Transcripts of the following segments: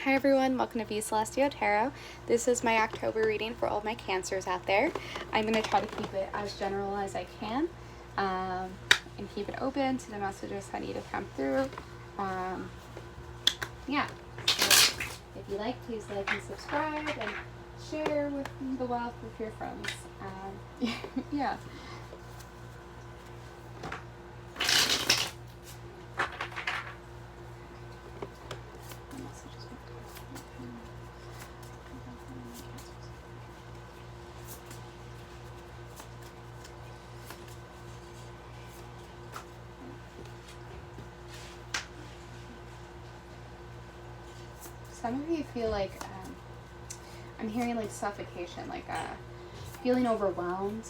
Hi everyone, welcome to V Celestio Tarot. This is my October reading for all of my Cancers out there. I'm going to try to keep it as general as I can and keep it open to the messages that need to come through. Yeah, so if you like, please like and subscribe and share with the wealth with your friends. Yeah. Some of you feel like, I'm hearing like suffocation, like feeling overwhelmed.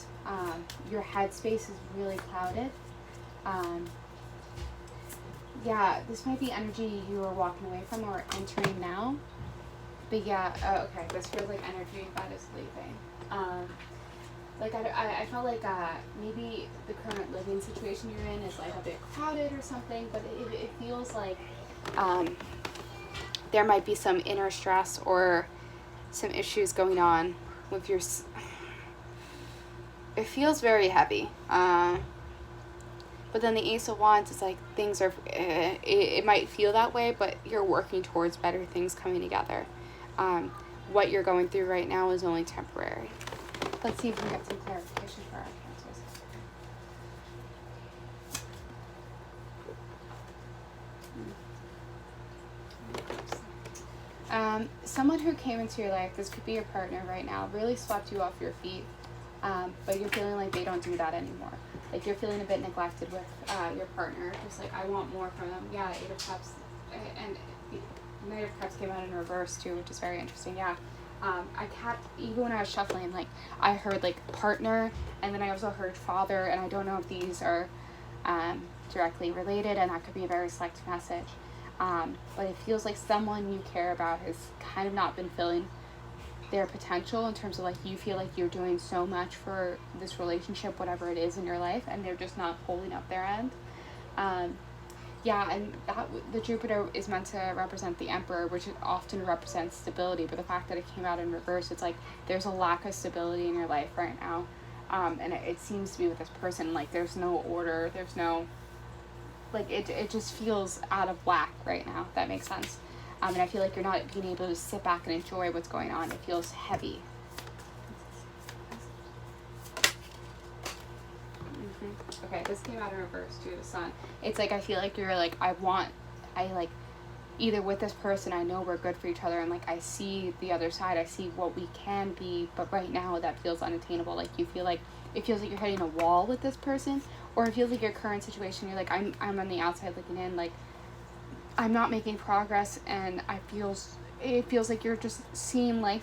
Your headspace is really clouded. Yeah, this might be energy you are walking away from or entering now. But yeah, okay, this feels like energy that is leaving. Like I felt like maybe the current living situation you're in is like a bit crowded or something, but it feels like there might be some inner stress or some issues going on with your... It feels very heavy. But then the Ace of Wands is like things are... It might feel that way, but you're working towards better things coming together. What you're going through right now is only temporary. Let's see if we can get some clarification for our Cancers. Someone who came into your life, this could be your partner right now, really swept you off your feet, but you're feeling like they don't do that anymore. Like you're feeling a bit neglected with your partner, just like, I want more from them. Yeah, Eight of Cups, and Knight of Cups came out in reverse too, which is very interesting. Yeah, I kept, even when I was shuffling, like I heard like partner, and then I also heard father, and I don't know if these are directly related, and that could be a very select message. But it feels like someone you care about has kind of not been filling their potential in terms of like you feel like you're doing so much for this relationship, whatever it is in your life, and they're just not holding up their end. Yeah, and that the Jupiter is meant to represent the Emperor, which often represents stability, but the fact that it came out in reverse, it's like there's a lack of stability in your life right now. And it seems to be with this person, like there's no order, there's no... Like, it just feels out of whack right now, if that makes sense. And I feel like you're not being able to sit back and enjoy what's going on. It feels heavy. Okay, this came out in reverse too, the Sun. It's like, I feel like you're like, either with this person, I know we're good for each other, and like, I see the other side, I see what we can be, but right now that feels unattainable. Like, you feel like, it feels like you're hitting a wall with this person, or it feels like your current situation, you're like, I'm on the outside looking in, like, I'm not making progress, and it feels like you're just seeing life,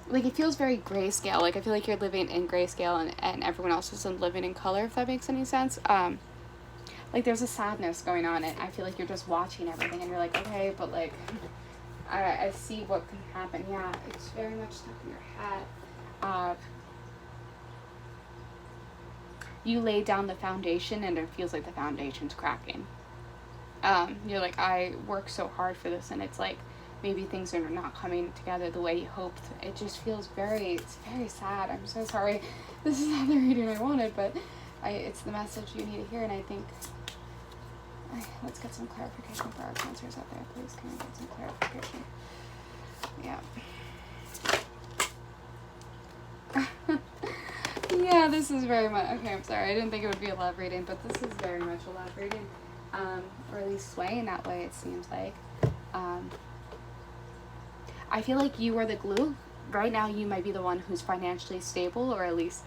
like, it feels very grayscale. Like, I feel like you're living in grayscale, and everyone else isn't living in color, if that makes any sense. Like, there's a sadness going on, and I feel like you're just watching everything, and you're like, okay, but like, I see what can happen. Yeah, it's very much stuck in your head. You lay down the foundation, and it feels like the foundation's cracking. You're like, I worked so hard for this, and it's like, maybe things are not coming together the way you hoped. It just feels it's very sad. I'm so sorry. This is not the reading I wanted, but it's the message you need to hear, and I think, let's get some clarification for our Cancers out there, please. Can we get some clarification? Yeah. Yeah, this is very much, okay, I'm sorry, I didn't think it would be a love reading, but this is very much a love reading, or at least swaying that way, it seems like. I feel like you are the glue. Right now, you might be the one who's financially stable, or at least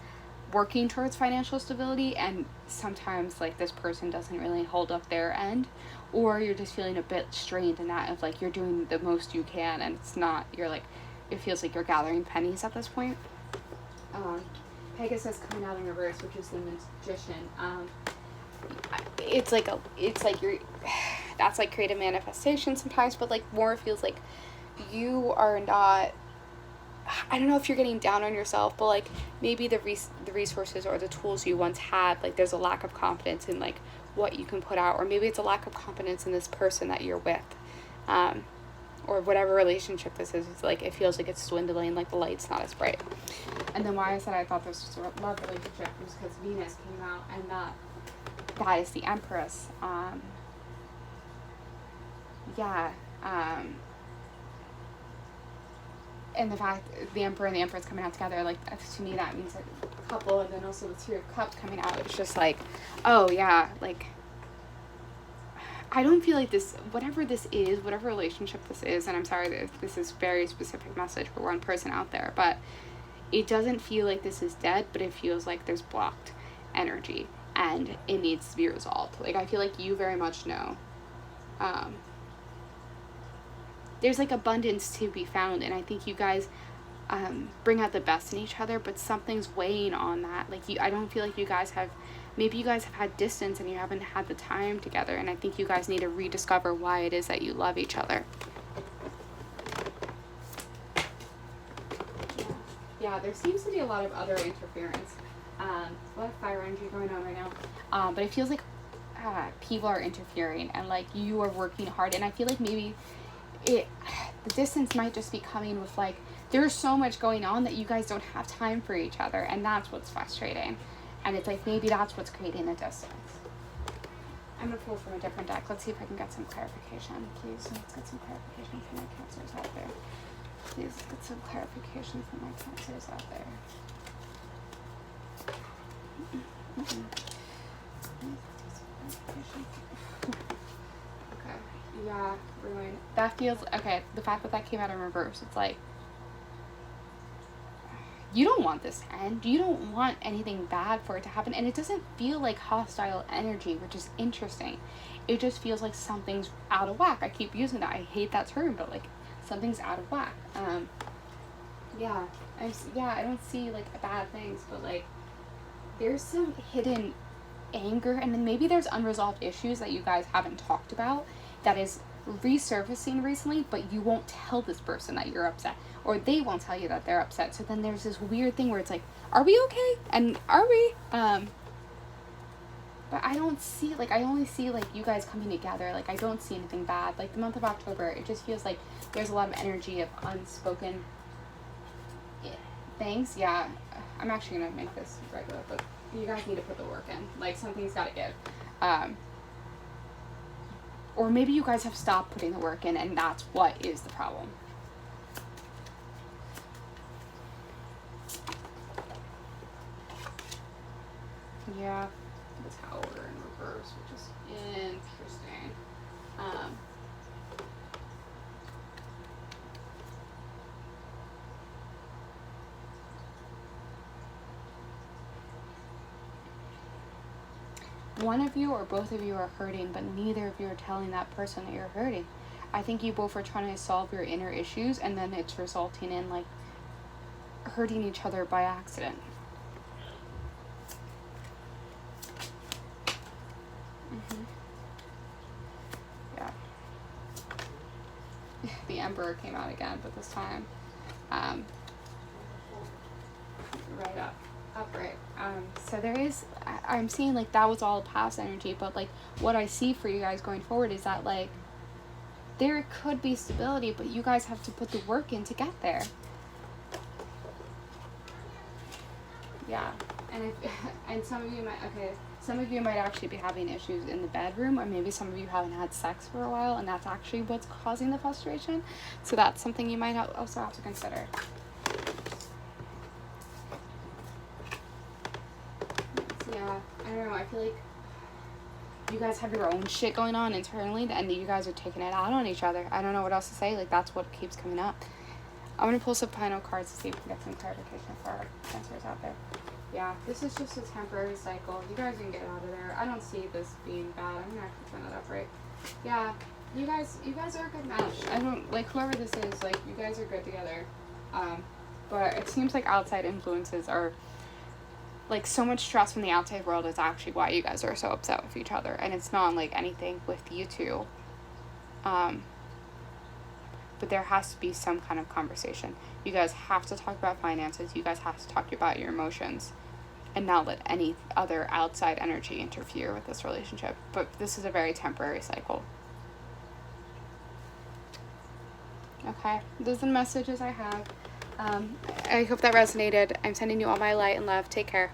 working towards financial stability, and sometimes, like, this person doesn't really hold up their end, or you're just feeling a bit strained in that of, like, you're doing the most you can, and it's not, you're like, it feels like you're gathering pennies at this point. Pegasus coming out in reverse, which is the Magician. It's like you're, that's like creative manifestation sometimes, but like more feels like you are not, I don't know if you're getting down on yourself, but like maybe the resources or the tools you once had, like there's a lack of confidence in like what you can put out, or maybe it's a lack of confidence in this person that you're with, or whatever relationship this is, like, it feels like it's dwindling, like the light's not as bright. And then why I said I thought this was a love relationship was because Venus came out, and that is the Empress. And the fact the Emperor and the Empress coming out together, like, to me that means like a couple, and then also the Two of Cups coming out. It's just like, oh yeah, like, I don't feel like this, whatever this is, whatever relationship this is, and I'm sorry that this is very specific message for one person out there, but it doesn't feel like this is dead, but it feels like there's blocked energy and it needs to be resolved. Like, I feel like you very much know. There's like abundance to be found, and I think you guys bring out the best in each other, but something's weighing on that. Like, I don't feel like you guys have, maybe you guys have had distance and you haven't had the time together, and I think you guys need to rediscover why it is that you love each other. Yeah, there seems to be a lot of other interference. A lot of fire energy going on right now. But it feels like people are interfering, and like you are working hard, and I feel like maybe the distance might just be coming with, like, there's so much going on that you guys don't have time for each other, and that's what's frustrating. And it's like, maybe that's what's creating the distance. I'm gonna pull from a different deck. Let's see if I can get some clarification, please. Let's get some clarification from my Cancers out there. Please, let's get some clarification from my Cancers out there. Okay, yeah, ruin. That feels, okay, the fact that that came out in reverse, it's like, you don't want this to end. You don't want anything bad for it to happen. And it doesn't feel like hostile energy, which is interesting. It just feels like something's out of whack. I keep using that. I hate that term, but like, something's out of whack. I don't see like bad things, but like, there's some hidden anger, and then maybe there's unresolved issues that you guys haven't talked about that is resurfacing recently, but you won't tell this person that you're upset, or they won't tell you that they're upset. So then there's this weird thing where it's like, are we okay? And are we? But I don't see, like, I only see like you guys coming together. Like, I don't see anything bad. Like, the month of October, it just feels like there's a lot of energy of unspoken things. Yeah, I'm actually gonna make this regular, but you guys need to put the work in. Like, something's gotta give. Or maybe you guys have stopped putting the work in, and that's what is the problem. Yeah, the Tower in reverse, which is interesting. One of you or both of you are hurting, but neither of you are telling that person that you're hurting. I think you both are trying to solve your inner issues, and then it's resulting in like hurting each other by accident. Yeah. The Emperor came out again, but this time right up. Upright. So there is, I'm seeing like that was all past energy, but like what I see for you guys going forward is that like there could be stability, but you guys have to put the work in to get there. Yeah, and some of you might actually be having issues in the bedroom, or maybe some of you haven't had sex for a while, and that's actually what's causing the frustration. So that's something you might also have to consider. Yeah, I don't know, I feel like you guys have your own shit going on internally, and you guys are taking it out on each other. I don't know what else to say, like, that's what keeps coming up. I'm going to pull some final cards to see if we can get some clarification for our Cancers out there. Yeah, this is just a temporary cycle. You guys can get out of there. I don't see this being bad. I'm going to actually turn that up right. Yeah, you guys are a good match. I don't, like, whoever this is, like, you guys are good together. But it seems like outside influences are, like, so much stress from the outside world is actually why you guys are so upset with each other. And it's not, like, anything with you two. But there has to be some kind of conversation. You guys have to talk about finances. You guys have to talk about your emotions and not let any other outside energy interfere with this relationship. But this is a very temporary cycle. Okay, those are the messages I have. I hope that resonated. I'm sending you all my light and love. Take care.